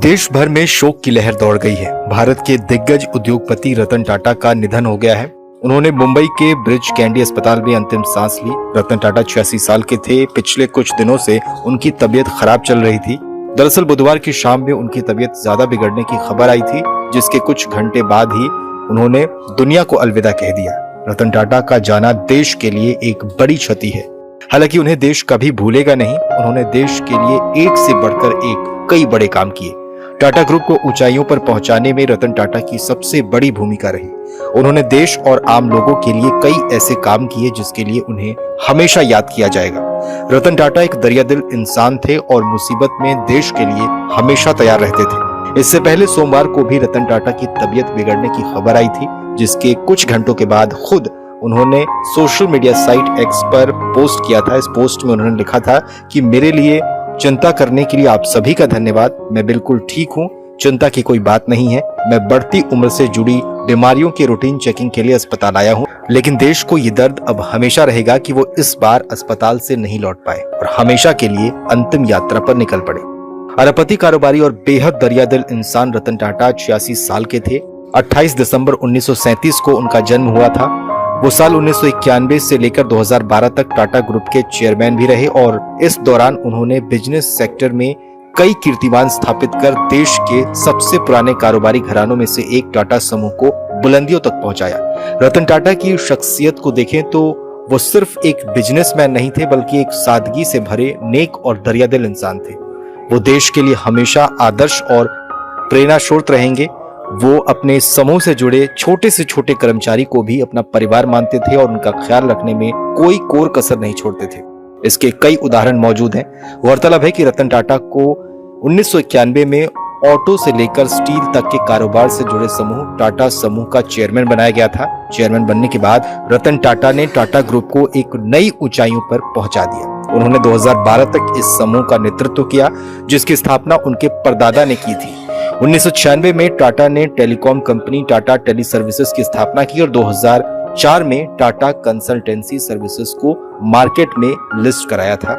देश भर में शोक की लहर दौड़ गई है। भारत के दिग्गज उद्योगपति रतन टाटा का निधन हो गया है। उन्होंने मुंबई के ब्रिज कैंडी अस्पताल में अंतिम सांस ली। रतन टाटा 86 साल के थे। पिछले कुछ दिनों से उनकी तबीयत खराब चल रही थी। दरअसल बुधवार की शाम में उनकी तबीयत ज्यादा बिगड़ने की खबर आई थी, जिसके कुछ घंटे बाद ही उन्होंने दुनिया को अलविदा कह दिया। रतन टाटा का जाना देश के लिए एक बड़ी क्षति है। हालांकि उन्हें देश कभी भूलेगा नहीं। उन्होंने देश के लिए एक से बढ़कर एक कई बड़े काम किए। टाटा ग्रुप को ऊंचाइयों पर पहुंचाने में रतन टाटा की सबसे बड़ी भूमिका रही। उन्होंने देश और आम लोगों के लिए कई ऐसे काम किए जिसके लिए उन्हें हमेशा याद किया जाएगा। रतन टाटा एक दरियादिल इंसान थे और मुसीबत में देश के लिए हमेशा तैयार रहते थे। इससे पहले सोमवार को भी रतन टाटा की तबीयत बिगड़ने की खबर आई थी, जिसके कुछ घंटों के बाद खुद उन्होंने सोशल मीडिया साइट एक्स पर पोस्ट किया था। इस पोस्ट में उन्होंने लिखा था कि मेरे लिए चिंता करने के लिए आप सभी का धन्यवाद। मैं बिल्कुल ठीक हूँ, चिंता की कोई बात नहीं है। मैं बढ़ती उम्र से जुड़ी बीमारियों की रूटीन चेकिंग के लिए अस्पताल आया हूँ, लेकिन देश को ये दर्द अब हमेशा रहेगा कि वो इस बार अस्पताल से नहीं लौट पाए और हमेशा के लिए अंतिम यात्रा पर निकल पड़े। अरबपति कारोबारी और बेहद दरियादिल इंसान रतन टाटा 86 साल के थे। 28 दिसंबर 1937 को उनका जन्म हुआ था। वो साल 1991 से लेकर 2012 तक टाटा ग्रुप के चेयरमैन भी रहे और इस दौरान उन्होंने बिजनेस सेक्टर में कई कीर्तिमान स्थापित कर देश के सबसे पुराने कारोबारी घरानों में से एक टाटा समूह को बुलंदियों तक पहुंचाया। रतन टाटा की शख्सियत को देखें तो वो सिर्फ एक बिजनेसमैन नहीं थे, बल्कि एक सादगी से भरे नेक और दरियादिल इंसान थे। वो देश के लिए हमेशा आदर्श और प्रेरणास्रोत रहेंगे। वो अपने समूह से जुड़े छोटे से छोटे कर्मचारी को भी अपना परिवार मानते थे और उनका ख्याल रखने में कोई कोर कसर नहीं छोड़ते थे। इसके कई उदाहरण मौजूद हैं। गौरतलब है कि रतन टाटा को 1991 में ऑटो से लेकर स्टील तक के कारोबार से जुड़े समूह टाटा समूह का चेयरमैन बनाया गया था। चेयरमैन बनने के बाद रतन टाटा ने टाटा ग्रुप को एक नई ऊंचाइयों पर पहुंचा दिया। उन्होंने 2012 तक इस समूह का नेतृत्व किया, जिसकी स्थापना उनके परदादा ने की थी। 1996 में टाटा ने telecom company Tata tele services की स्थापना की और 2004 में टाटा कंसल्टेंसी सर्विसेज को मार्केट में लिस्ट कराया था।